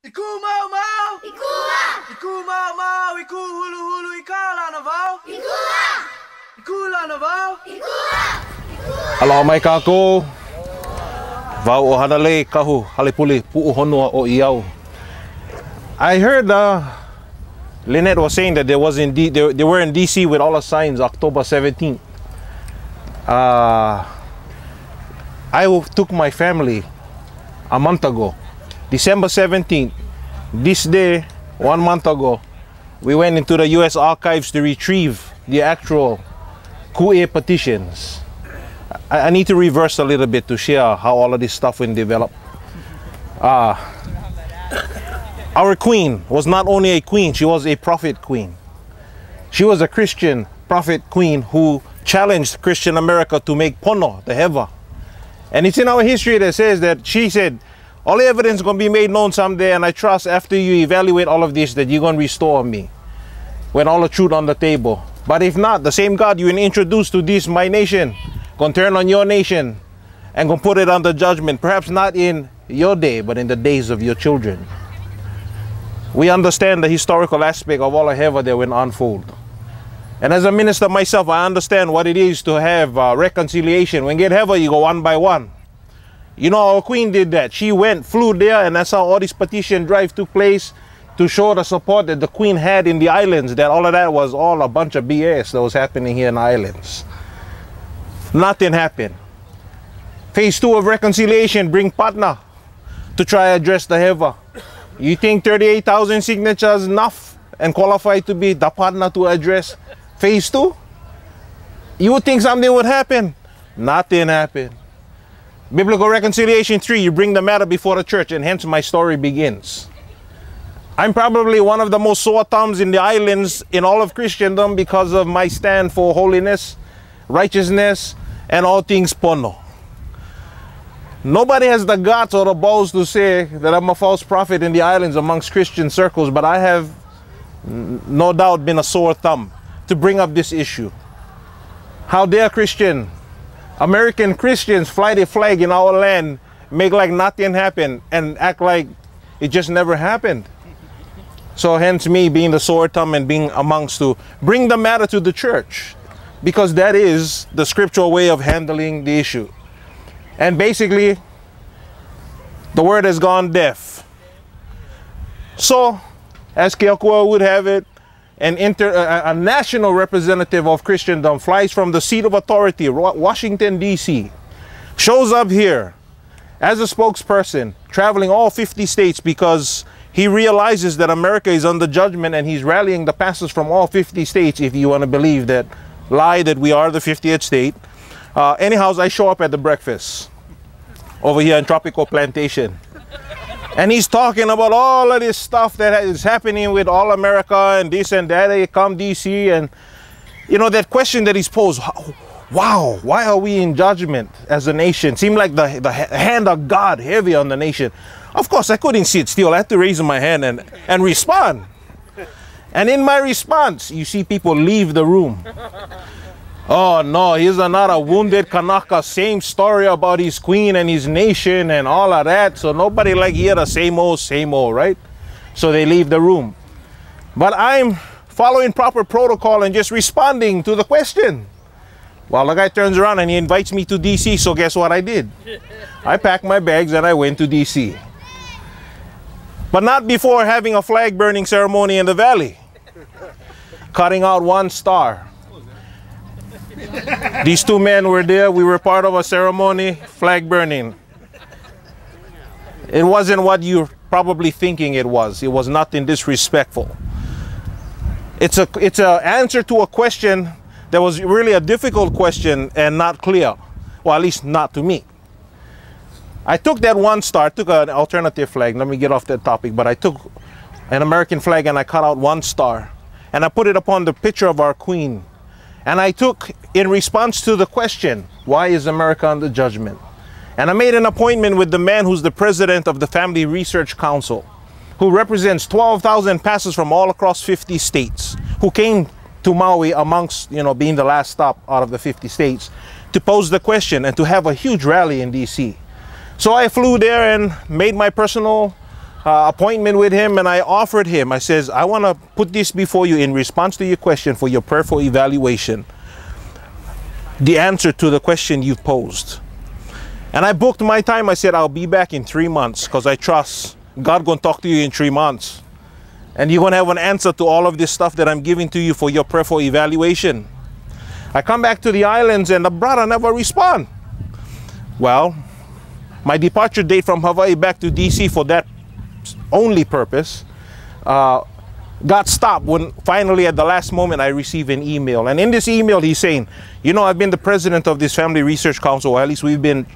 Iku mau mau, Ikua, iku mau mau, iku hulu hulu ikala na vau, ikua, ikula na vau. ikua. Aloha mai kākou. Vau o Hanalei kahu halepuli Pu'uhonua o iau. I heard Lynette was saying that they were in DC with all the signs October 17th. I took my family a month ago, December 17th. This day, 1 month ago, we went into the US archives to retrieve the actual petitions. I need to reverse a little bit to share how all of this stuff went developed. Our queen was not only a queen, she was a prophet queen. She was a Christian prophet queen who challenged Christian America to make pono, the heva. And it's in our history that says that she said, all the evidence is going to be made known someday, and I trust after you evaluate all of this that you're going to restore me when all the truth on the table. But if not, the same God you introduced to this, my nation, going to turn on your nation and going to put it under judgment, perhaps not in your day, but in the days of your children. We understand the historical aspect of all the heva that will unfold. And as a minister myself, I understand what it is to have reconciliation. When you get heva, you go one by one. You know, our queen did that. She flew there, and that's how all this petition drive took place, to show the support that the queen had in the islands, that all of that was all a bunch of BS that was happening here in the islands. Nothing happened. Phase 2 of reconciliation, bring partner to try to address the heva. You think 38,000 signatures enough and qualified to be the partner to address phase 2? You would think something would happen. Nothing happened. Biblical reconciliation 3, you bring the matter before the church, and hence my story begins. I'm probably one of the most sore thumbs in the islands in all of Christendom because of my stand for holiness, righteousness, and all things pono. Nobody has the guts or the balls to say that I'm a false prophet in the islands amongst Christian circles, but I have no doubt been a sore thumb to bring up this issue. How dare American Christians fly the flag in our land, make like nothing happened, and act like it just never happened. So hence me being the sore thumb and being amongst to bring the matter to the church, because that is the scriptural way of handling the issue. And basically, the word has gone deaf. So, as Keokua would have it, a national representative of Christendom flies from the seat of authority, Washington, D.C., shows up here as a spokesperson, traveling all 50 states because he realizes that America is under judgment, and he's rallying the pastors from all 50 states, if you want to believe that lie that we are the 50th state. Anyhow, I show up at the breakfast over here in Tropical Plantation. And he's talking about all of this stuff that is happening with all America and this and that. They come DC, and you know that question that he's posed, wow, why are we in judgment as a nation? Seemed like the hand of God heavy on the nation. Of course, I couldn't sit still. I had to raise my hand and respond. And in my response, you see people leave the room. Oh no, here's another wounded Kanaka, same story about his queen and his nation and all of that. So nobody like hear the same old, right? So they leave the room. But I'm following proper protocol and just responding to the question. Well, the guy turns around and he invites me to DC, so guess what I did? I packed my bags and I went to DC. But not before having a flag burning ceremony in the valley. Cutting out one star. These two men were there. We were part of a ceremony, flag burning. It wasn't what you're probably thinking it was. It was nothing disrespectful. It's an answer to a question that was really a difficult question and not clear. Well, at least not to me. I took that one star, took an alternative flag. Let me get off that topic. But I took an American flag and I cut out one star. And I put it upon the picture of our queen. And I took, in response to the question, why is America under judgment? And I made an appointment with the man who's the president of the Family Research Council, who represents 12,000 pastors from all across 50 states, who came to Maui amongst, being the last stop out of the 50 states, to pose the question and to have a huge rally in DC. So I flew there and made my personal appointment with him, and I offered him, I says, I want to put this before you in response to your question for your prayerful evaluation, the answer to the question you've posed. And I booked my time. I said, I'll be back in 3 months because I trust God going to talk to you in 3 months. And you're going to have an answer to all of this stuff that I'm giving to you for your prayerful evaluation. I come back to the islands and the brother never respond. Well, my departure date from Hawaii back to DC for that only purpose got stopped when finally at the last moment I received an email. And in this email he's saying, you know, I've been the president of this Family Research Council, or at least we've been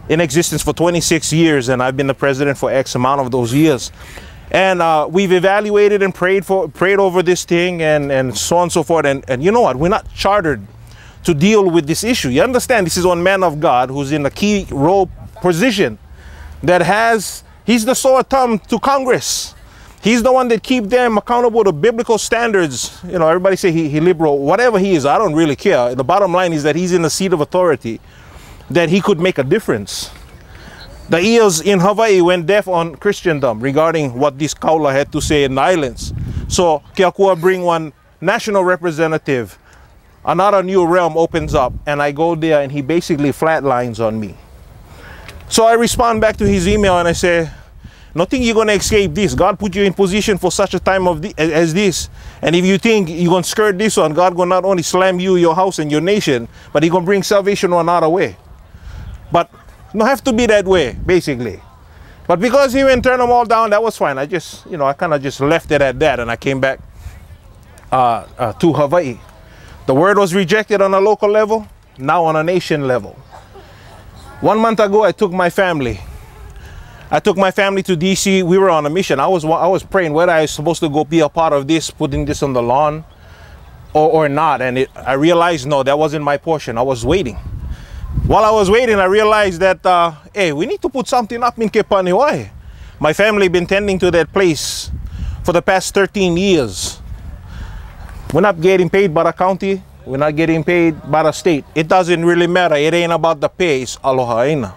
in existence for 26 years, and I've been the president for X amount of those years. And we've evaluated and prayed over this thing and so on and so forth. And you know what? We're not chartered to deal with this issue. You understand? This is one man of God who's in a key role position that he's the sore thumb to Congress. He's the one that keeps them accountable to biblical standards. You know, everybody say he liberal, whatever he is, I don't really care. The bottom line is that he's in a seat of authority, that he could make a difference. The ears in Hawaii went deaf on Christendom regarding what this kaula had to say in the islands. So Keakua bring one national representative, another new realm opens up, and I go there and he basically flatlines on me. So I respond back to his email and I say, nothing you're going to escape this. God put you in position for such a time as this. And if you think you're going to skirt this one, God going to not only slam you, your house, and your nation, but he going to bring salvation another way. But don't have to be that way, basically. But because he went turn them all down, that was fine. I just, you know, I kind of just left it at that, and I came back to Hawaii. The word was rejected on a local level, now on a nation level. 1 month ago, I took my family. I took my family to DC. We were on a mission. I was praying whether I was supposed to go be a part of this, putting this on the lawn, or not. And I realized, no, that wasn't my portion. I was waiting. While I was waiting, I realized that, hey, we need to put something up in Kepaniwai. My family been tending to that place for the past 13 years. We're not getting paid by the county. We're not getting paid by the state. It doesn't really matter. It ain't about the pay. It's aloha ina.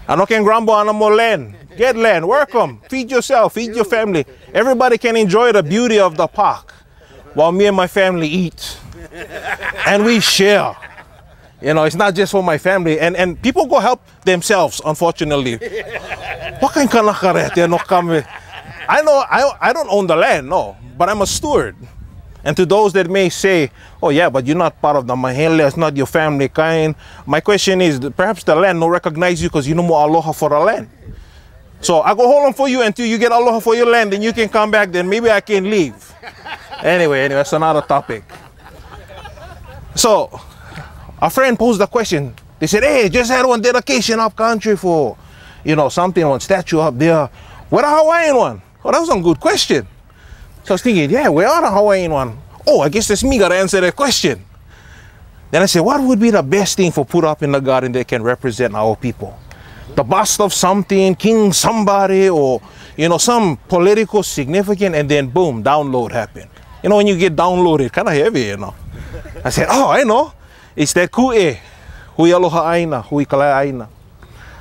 Ano can grumble on more land. Get land, work them, feed yourself, feed your family. Everybody can enjoy the beauty of the park while me and my family eat. And we share. You know, it's not just for my family. And people go help themselves, unfortunately. What kind of I know I don't own the land, no, but I'm a steward. And to those that may say, oh yeah, but you're not part of the mahele, it's not your family kind. My question is, perhaps the land don't recognize you because you know more aloha for the land. So I go hold on for you until you get aloha for your land, then you can come back, then maybe I can leave. Anyway, that's another topic. So a friend posed a question. They said, hey, just had one dedication up country for, you know, something, one statue up there. Where the Hawaiian one? Oh, that was a good question. So I was thinking, yeah, where are the Hawaiian one? Oh, I guess that's me got to answer that question. Then I said, what would be the best thing for put up in the garden that can represent our people? The bust of something, king somebody, or, you know, some political significant, and then boom, download happened. You know, when you get downloaded, kind of heavy, you know. I said, oh, I know. It's that ku'e, hui aloha aina, hui kalai aina.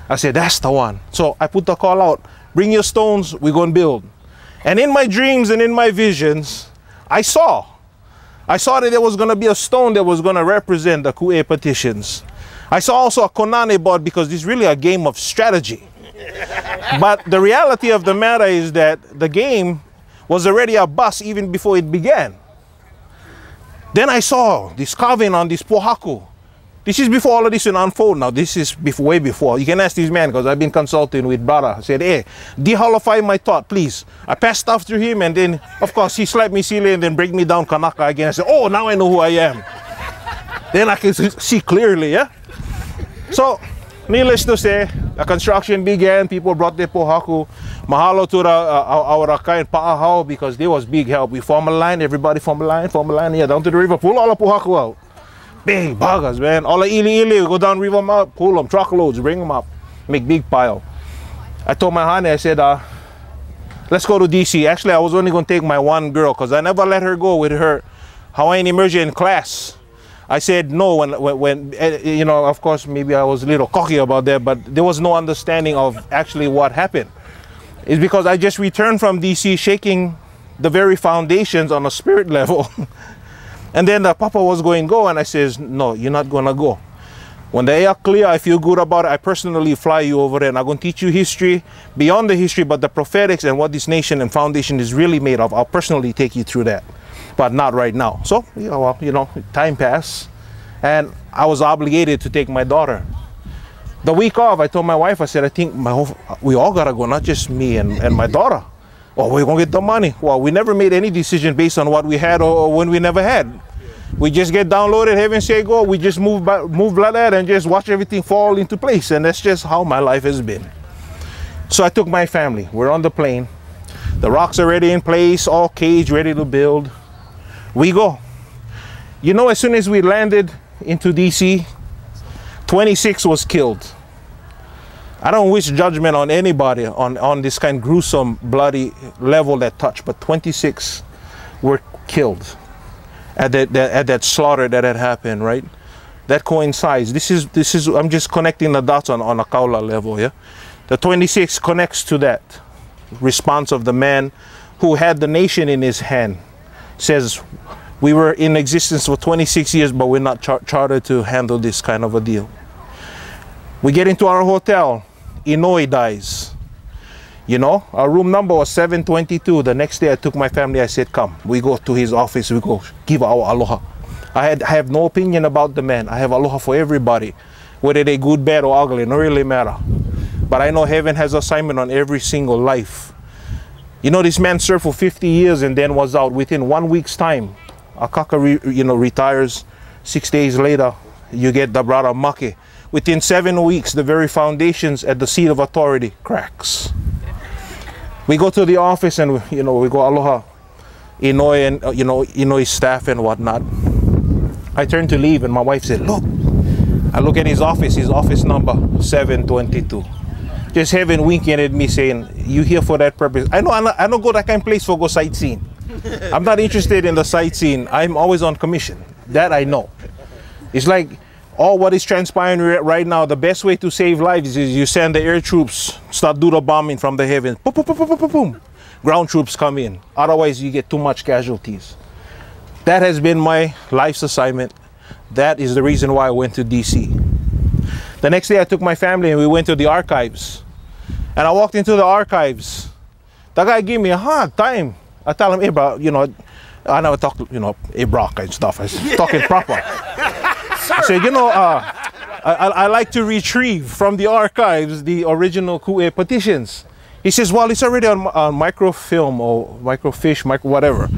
I said, that's the one. So I put the call out, bring your stones, we're going to build. And in my dreams and in my visions, I saw that there was going to be a stone that was going to represent the ku'e petitions. I saw also a konane board because this is really a game of strategy. But the reality of the matter is that the game was already a bust even before it began. Then I saw this carving on this pohaku. This is before all of this will unfold now. This is way before. You can ask this man because I've been consulting with brother. I said, hey, deholify my thought, please. I passed stuff through him and then, of course, he slapped me silly and then break me down kanaka again. I said, oh, now I know who I am. Then I can see clearly, yeah? So, needless to say, the construction began. People brought their pohaku. Mahalo to our Rakai and Pa'ahao because there was big help. We form a line, everybody form a line, yeah, down to the river, pull all the pohaku out. Big buggers, man. All the ili, we go down river mouth, pull them, truckloads, bring them up, make big pile. I told my honey, I said, let's go to DC. Actually, I was only going to take my one girl because I never let her go with her Hawaiian immersion class. I said no when you know, of course, maybe I was a little cocky about that, but there was no understanding of actually what happened. is because I just returned from DC shaking the very foundations on a spirit level. And then the Papa was going to go, and I says, no, you're not going to go. When the air clear, I feel good about it. I personally fly you over there, and I'm going to teach you history, beyond the history, but the prophetics and what this nation and foundation is really made of. I'll personally take you through that, but not right now. So, time passed, and I was obligated to take my daughter. The week off, I told my wife, I said, I think we all got to go, not just me and my daughter. Well, we're going to get the money. Well, we never made any decision based on what we had or when we never had. We just get downloaded, heaven say go. We just move like that and just watch everything fall into place. And that's just how my life has been. So I took my family. We're on the plane. The rocks are already in place, all caged, ready to build. We go. You know, as soon as we landed into DC, 26 was killed. I don't wish judgment on anybody on this kind of gruesome, bloody level that touched, but 26 were killed at that slaughter that had happened, right? That coincides. This is I'm just connecting the dots on a kaula level, yeah? The 26 connects to that response of the man who had the nation in his hand. Says, we were in existence for 26 years, but we're not chartered to handle this kind of a deal. We get into our hotel. Inouye dies. You know, our room number was 722. The next day I took my family. I said, come, we go to his office. We go give our aloha. I have no opinion about the man. I have aloha for everybody, whether they good, bad, or ugly. It don't really matter. But I know heaven has assignment on every single life. You know, this man served for 50 years and then was out within 1 week's time. Akaka, retires. 6 days later, you get the brother Make. Within 7 weeks, the very foundations at the seat of authority cracks. We go to the office and, we go aloha, Inouye and, Inouye's staff and whatnot. I turn to leave and my wife said, look. I look at his office number, 722. Just heaven winking at me saying, you here for that purpose. I don't go that kind of place for go sightseeing. I'm not interested in the sightseeing. I'm always on commission. That I know. It's like, all what is transpiring right now, the best way to save lives is you send the air troops, start do the bombing from the heavens. Boom, boom, boom, boom, boom, boom. Ground troops come in. Otherwise, you get too much casualties. That has been my life's assignment. That is the reason why I went to DC. The next day, I took my family and we went to the archives. And I walked into the archives. The guy gave me a hard time. I tell him, hey, bro, I never talk, hey, bro, and stuff. I was talking proper. I said, I like to retrieve from the archives the original petitions. He says, well, it's already on microfilm or microfiche, whatever.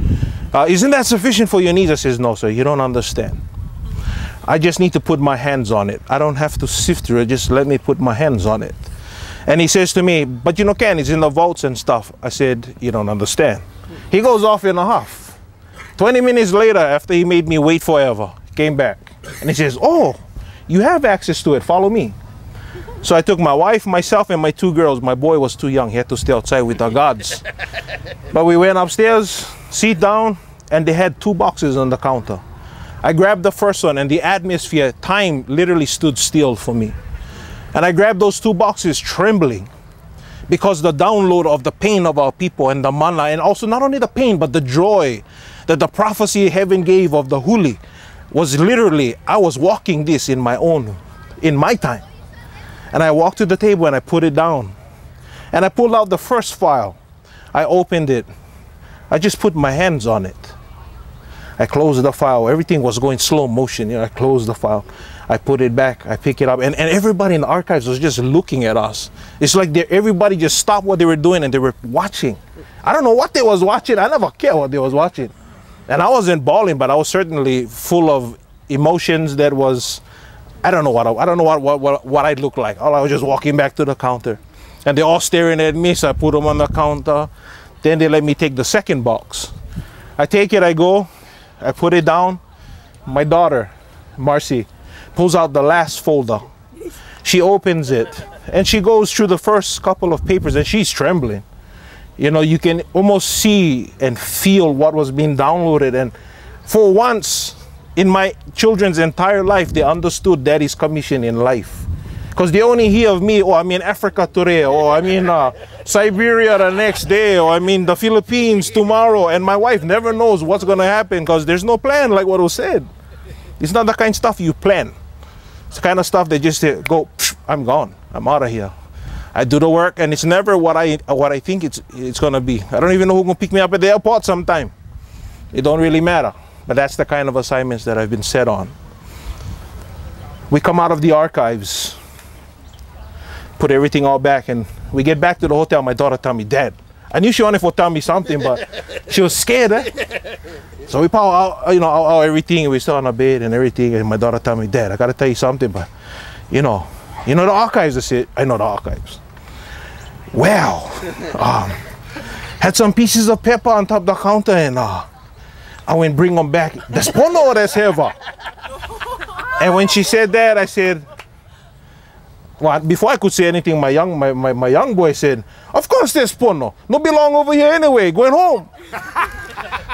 Isn't that sufficient for your needs? I says, no, sir, you don't understand. I just need to put my hands on it. I don't have to sift through it. Just let me put my hands on it. And he says to me, but Ken, it's in the vaults and stuff. I said, you don't understand. He goes off in a huff. 20 minutes later, after he made me wait forever, came back. And he says, oh, you have access to it. Follow me. So I took my wife, myself, and my 2 girls. My boy was too young. He had to stay outside with the gods. But we went upstairs, sit down, and they had 2 boxes on the counter. I grabbed the first one, and the atmosphere, time literally stood still for me. And I grabbed those 2 boxes trembling because the download of the pain of our people and the mana, and also not only the pain, but the joy that the prophecy heaven gave of the huli was literally, I was walking this in my time. And I walked to the table and I put it down. And I pulled out the first file. I opened it. I just put my hands on it. I closed the file. Everything was going slow motion. I closed the file. I put it back. I pick it up. And everybody in the archives was just looking at us. It's like everybody just stopped what they were doing and they were watching. I don't know what they was watching. I never cared what they was watching. And I wasn't bawling, but I was certainly full of emotions that was, I don't know what I'd look like. I was just walking back to the counter. And they're all staring at me, so I put them on the counter. Then they let me take the second box. I take it, I go, I put it down. My daughter, Marcy, pulls out the last folder. She opens it, and she goes through the first couple of papers, and she's trembling. You can almost see and feel what was being downloaded. And for once in my children's entire life, they understood Daddy's commission in life. Because they only hear of me, or I'm in Africa today, or I'm in Siberia the next day, or I'm in the Philippines tomorrow, and my wife never knows what's going to happen because there's no plan, like what was said. It's not the kind of stuff you plan. It's the kind of stuff that just say, go, I'm gone, I'm out of here. I do the work, and it's never what I think it's going to be. I don't even know who's going to pick me up at the airport sometime. It don't really matter. But that's the kind of assignments that I've been set on. We come out of the archives, put everything all back, and we get back to the hotel. My daughter tell me, Dad, I knew she wanted to tell me something, but she was scared, eh? So we power out, out everything, and we still on the bed and everything, and my daughter tell me, Dad, I got to tell you something, but you know the archives. I said, I know the archives. Well, had some pieces of pepper on top of the counter, and I went bring them back. That's porno, that's heavy. And when she said that, I said, well, before I could say anything, my young boy said, of course there's porno. No belong over here anyway, going home.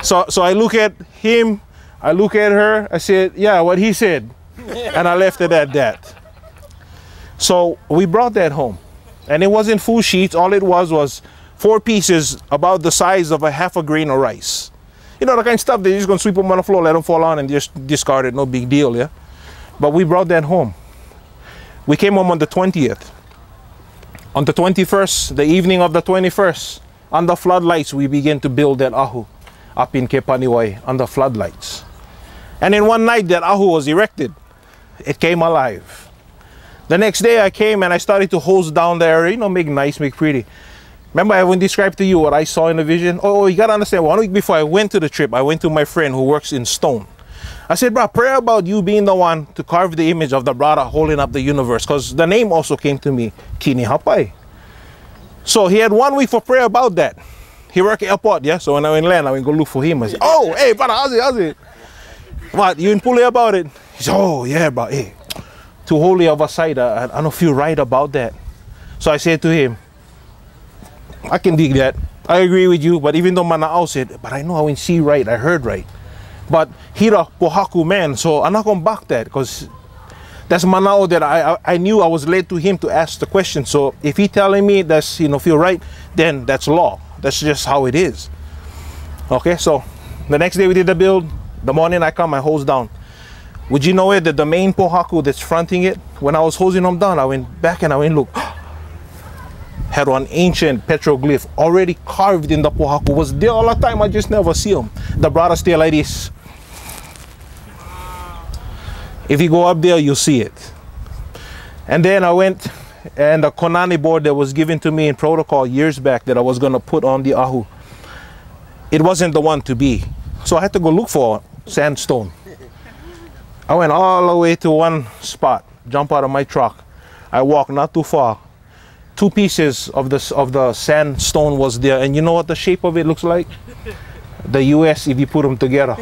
So I look at him, I look at her, I said, yeah, what he said. And I left it at that. So we brought that home. And it wasn't full sheets. All it was 4 pieces about the size of a half a grain of rice. You know, the kind of stuff that you're just going to sweep them on the floor, let them fall on, and just discard it. No big deal, yeah? But we brought that home. We came home on the 20th. On the 21st, the evening of the 21st, under floodlights, we began to build that ahu up in Kepaniwai under floodlights. And in one night, that ahu was erected. It came alive. The next day, I came and I started to hose down the area, make nice, make pretty. Remember, I haven't described to you what I saw in the vision? Oh, you got to understand, 1 week before I went to the trip, I went to my friend who works in stone. I said, bro, pray about you being the one to carve the image of the brother holding up the universe, because the name also came to me, Kini Hapai. So he had 1 week for prayer about that. He worked at airport, yeah? So when I went land, I went go look for him. I said, oh, hey, brother, how's it? What, you in Pule about it? He said, oh, yeah, bro, hey, too holy of a sight, I don't feel right about that. So I said to him, I can dig that. I agree with you, but even though Mana'au said, but I know I didn't see right, I heard right. But Hira Pohaku man, so I'm not going to back that, because that's Mana'au that I knew I was led to him to ask the question. So if he telling me that's, feel right, then that's law. That's just how it is. Okay, so the next day we did the build. The morning I come, I hose down. Would you know it that the main Pohaku that's fronting it, when I was hosing them down, I went back and I went, look, had one ancient petroglyph already carved in the Pohaku. Was there all the time, I just never see them. The brother stay like this. If you go up there, you'll see it. And then I went, and the Konani board that was given to me in protocol years back that I was going to put on the ahu, it wasn't the one to be. So I had to go look for sandstone. I went all the way to one spot, jump out of my truck. I walked not too far. 2 pieces of the sandstone was there, and you know what the shape of it looks like? The US if you put them together.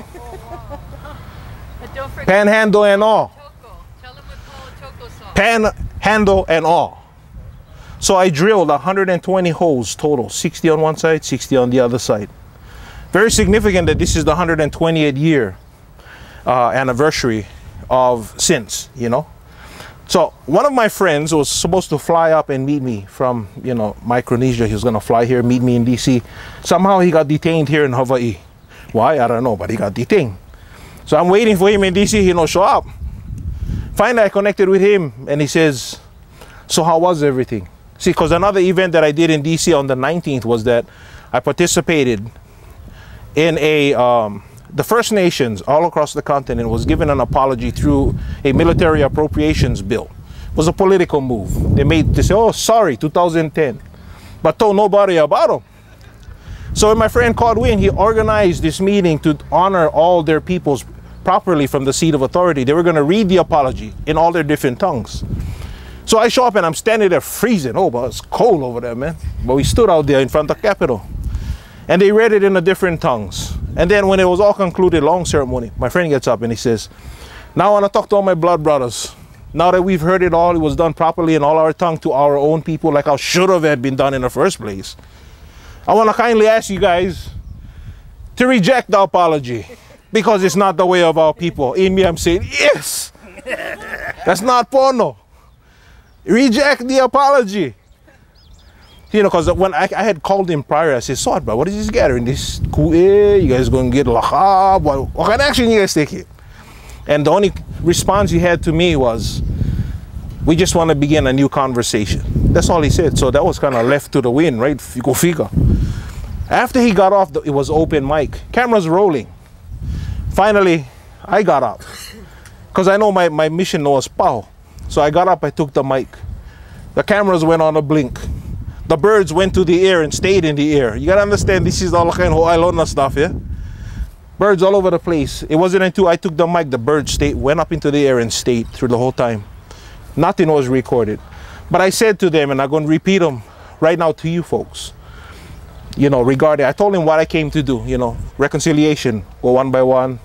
Panhandle and all. Tell them what Paul Choco saw. Panhandle and all. So I drilled 120 holes total, 60 on one side, 60 on the other side. Very significant that this is the 120th year anniversary of since, So one of my friends was supposed to fly up and meet me from, Micronesia. He was going to fly here, meet me in DC. Somehow he got detained here in Hawaii. Why? I don't know, but he got detained. So I'm waiting for him in DC. He don't show up. Finally, I connected with him, and he says, so how was everything? See, because another event that I did in DC on the 19th was that I participated in the First Nations all across the continent was given an apology through a military appropriations bill. It was a political move. They say, oh, sorry, 2010, but told nobody about them. So when my friend called Win, he organized this meeting to honor all their peoples properly from the seat of authority. They were going to read the apology in all their different tongues. So I show up and I'm standing there freezing. Oh, but it's cold over there, man. But we stood out there in front of the Capitol. And they read it in the different tongues. And then when it was all concluded, long ceremony, my friend gets up and he says, now I want to talk to all my blood brothers. Now that we've heard it all, it was done properly in all our tongue to our own people, like how should have had been done in the first place. I want to kindly ask you guys to reject the apology because it's not the way of our people. In me, I'm saying, yes, that's not porno. Reject the apology. You know, because when I had called him prior, I said, "So, bro, what is this gathering? This cool? You guys going to get lahab? What kind of action you guys taking?" And the only response he had to me was, "We just want to begin a new conversation." That's all he said. So that was kind of left to the wind, right? Go figure. After he got off, it was open mic. Cameras rolling. Finally, I got up. Because I know my mission was pow. So I got up, I took the mic. The cameras went on a blink. The birds went to the air and stayed in the air. You gotta understand, this is all kind of Ilona stuff, yeah? Birds all over the place. It wasn't until I took the mic, the birds went up into the air and stayed through the whole time. Nothing was recorded. But I said to them, and I'm going to repeat them right now to you folks, you know, regarding, I told him what I came to do, you know, reconciliation, go one by one,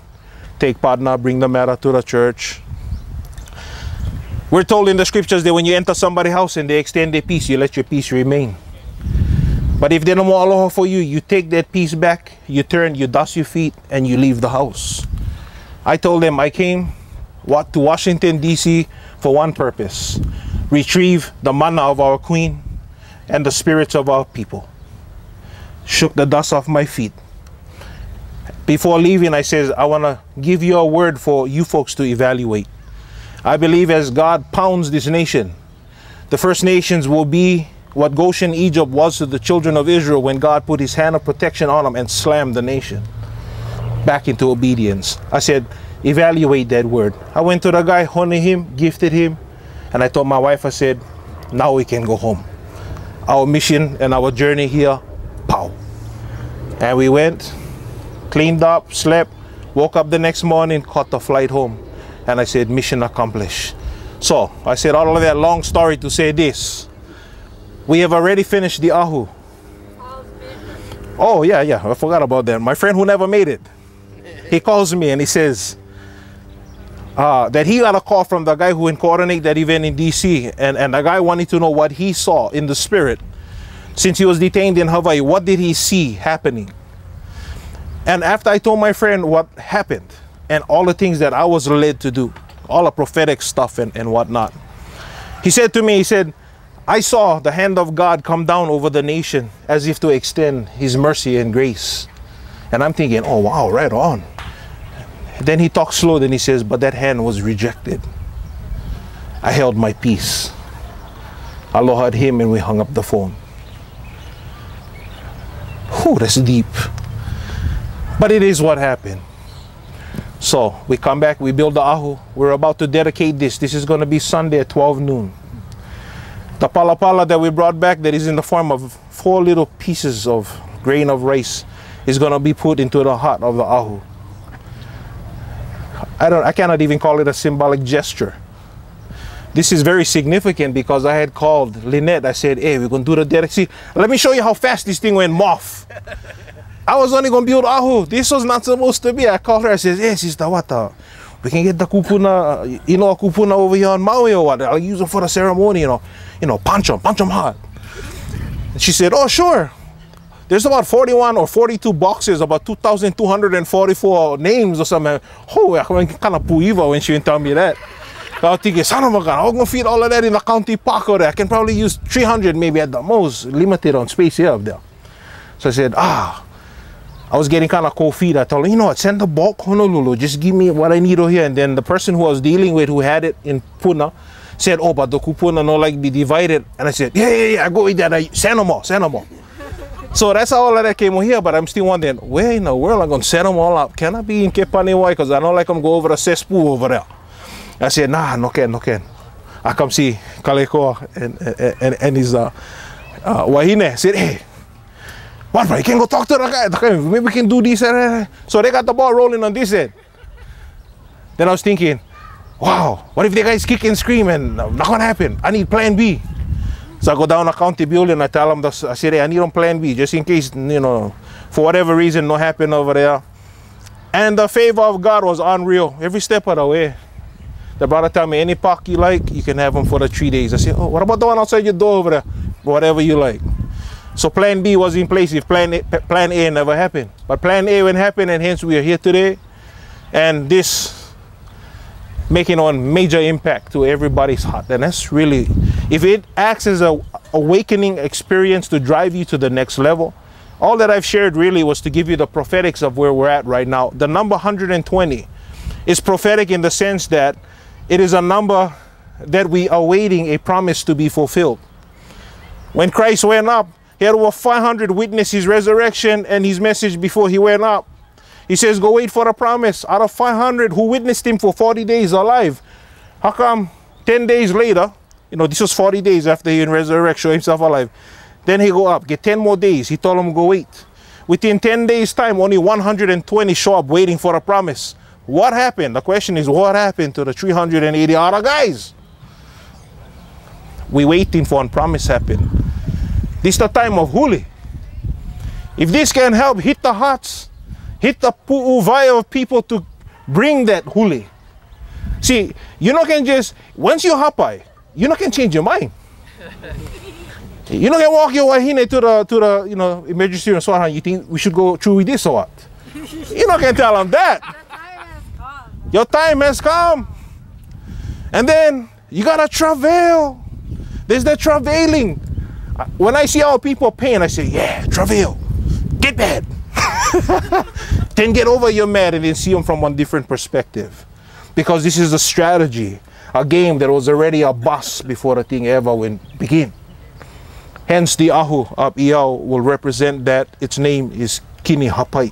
take partner, bring the matter to the church. We're told in the scriptures that when you enter somebody's house and they extend their peace, you let your peace remain. But if they don't want aloha for you, you take that peace back, you turn, you dust your feet, and you leave the house. I told them I came to Washington, D.C. for one purpose: retrieve the mana of our queen and the spirits of our people. Shook the dust off my feet. Before leaving, I said, I want to give you a word for you folks to evaluate. I believe as God pounds this nation, the First Nations will be what Goshen, Egypt was to the children of Israel when God put his hand of protection on them and slammed the nation back into obedience. I said, evaluate that word. I went to the guy, honored him, gifted him, and I told my wife, I said, now we can go home. Our mission and our journey here, pow. And we went, cleaned up, slept, woke up the next morning, caught the flight home. And I said, mission accomplished. So I said all of that long story to say this. We have already finished the ahu. Oh, yeah, I forgot about that. My friend who never made it, he calls me and he says that he got a call from the guy who coordinated that event in DC. And the guy wanted to know what he saw in the spirit. Since he was detained in Hawaii, what did he see happening? And after I told my friend what happened and all the things that I was led to do, all the prophetic stuff and whatnot, he said to me, he said, I saw the hand of God come down over the nation as if to extend his mercy and grace. And I'm thinking, oh, wow, right on. Then he talks slow, then he says, but that hand was rejected. I held my peace. Aloha him and we hung up the phone. Whew, that's deep. But it is what happened. So we come back, we build the ahu. We're about to dedicate this. This is going to be Sunday at 12 noon. The palapala that we brought back, that is in the form of 4 little pieces of grain of rice, is going to be put into the heart of the ahu. I cannot even call it a symbolic gesture. This is very significant because I had called Lynette. I said, hey, we're going to do the dedication. Let me show you how fast this thing went moth. I was only going to build ahu. This was not supposed to be. I called her. I said, hey, sister, what we can get the kupuna, you know, a kupuna over here on Maui or what? I'll use it for the ceremony, you know, punch them hard. And she said, oh, sure. There's about 41 or 42 boxes, about 2,244 names or something. Oh, I kind of puiva when she didn't tell me that. I was thinking, son of a gun, I'm going to feed all of that in the county park over there. I can probably use 300 maybe at the most, limited on space here up there. So I said, I was getting kind of cold feet. I told her, you know what, send the bulk Honolulu, just give me what I need over here. And then the person who I was dealing with, who had it in Puna, said, oh, but the kupuna no like be divided. And I said, yeah, I go with that. Send them all. So that's how all of that came over here. But I'm still wondering, where in the world I'm going to set them all up? Can I be in Kepaniwai? Because I don't like them go over a cesspool over there. I said, nah, no can. I come see Kaleko and his wahine. I said, hey, what, bro? You can go talk to the guy. Maybe we can do this. So they got the ball rolling on this end. Then I was thinking, wow, what if the guys kick and scream and not going to happen? I need plan B. So I go down to county building. I tell them, I said, hey, I need on plan B just in case, you know, for whatever reason, no happen over there. And the favor of God was unreal every step of the way. The brother told me, any park you like, you can have them for the 3 days. I said, oh, what about the one outside your door over there? Whatever you like. So plan B was in place if plan A never happened. But plan A went happen, and hence we are here today. And this making on major impact to everybody's heart. And that's really, if it acts as a awakening experience to drive you to the next level, all that I've shared really was to give you the prophetics of where we're at right now. The number 120 is prophetic in the sense that it is a number that we are awaiting a promise to be fulfilled. When Christ went up, he had over 500 witness his resurrection and his message before he went up. He says, go wait for the promise. Out of 500 who witnessed him for 40 days alive, how come 10 days later, you know, this was 40 days after he resurrected, show himself alive. Then he go up, get 10 more days. He told them go wait. Within 10 days time, only 120 show up waiting for a promise. What happened? The question is, what happened to the 380 other guys? We waiting for a promise happen. This is the time of huli. If this can help hit the hearts, hit the pu'uhonua of people to bring that huli. See, you know can just, once you hapai, you know can change your mind. You know can walk your wahine to the you know, emergency room, so you think we should go through with this or what? You know can tell them that. Your time has come. And then you gotta travail. There's the travailing. When I see our people pain, I say, yeah, travail. Get mad. Then get over your mad and then see them from one different perspective. Because this is a strategy, a game that was already a bust before the thing ever begin. Hence the ahu of Iau will represent that. Its name is Kini Hapai.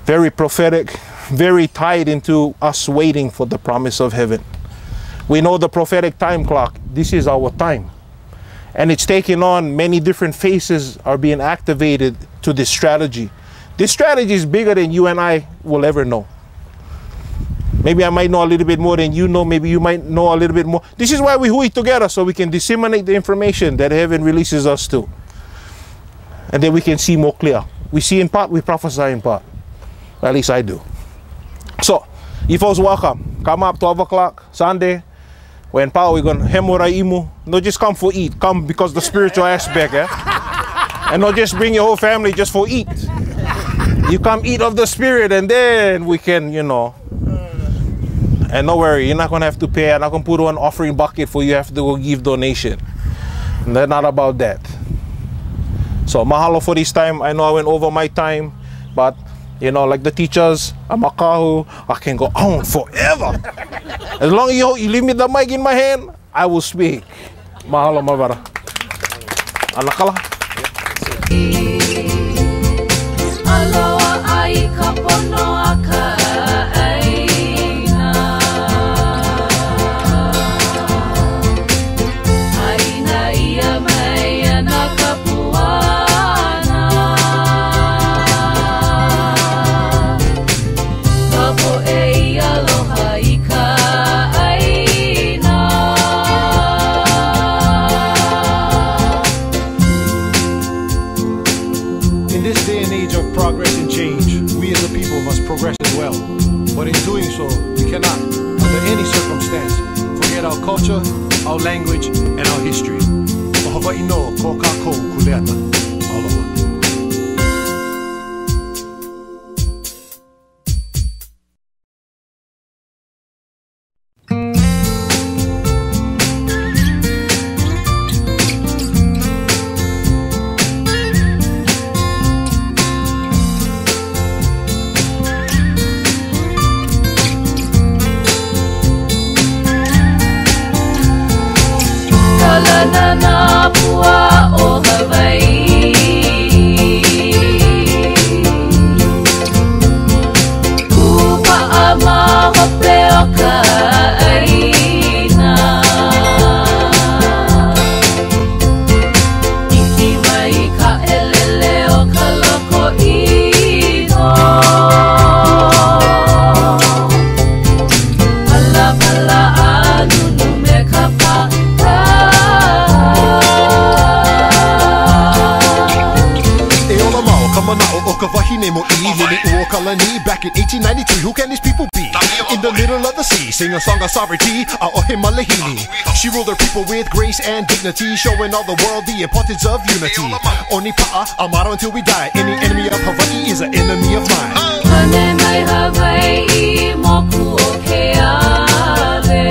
Very prophetic, very tied into us waiting for the promise of heaven. We know the prophetic time clock. This is our time. And it's taking on many different faces are being activated to this strategy. This strategy is bigger than you and I will ever know. Maybe I might know a little bit more than you know. Maybe you might know a little bit more. This is why we hui together, so we can disseminate the information that heaven releases us to. And then we can see more clear. We see in part, we prophesy in part. At least I do. So, you folks welcome. Come up 12 o'clock, Sunday. When power we're going to hemurai imu. Not just come for eat. Come because the spiritual aspect. And not just bring your whole family just for eat. You come eat of the spirit and then we can, you know. And don't worry, you're not going to have to pay. I'm not going to put one offering bucket for you have to go give donation. And they're not about that. So mahalo for this time. I know I went over my time. But, you know, like the teachers, I'm a kahu. I can go on forever. As long as you leave me the mic in my hand, I will speak. Mahalo mabara. Anakala. Aloha ai ka pono a ka progress as well. But in doing so, we cannot, under any circumstance, forget our culture, our language, and our history. Pu'uhonua ko Hanalei Colleado. Aloha. na pua o Hawaii. Kupa a mahope o ka aina. Iki mai ka elele o ka loko ino. Pala pala anunu me ka pa. Back in 1893, who can these people be? In the middle of the sea, sing a song of sovereignty. Malahini. She ruled her people with grace and dignity, showing all the world the importance of unity. Oni pa'a amaro until we die. Any enemy of Hawaii is an enemy of mine. Hane mai Hawaii moku o ke ale.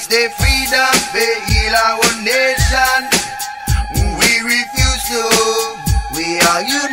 the freedom to heal our nation. We refuse to. We are united.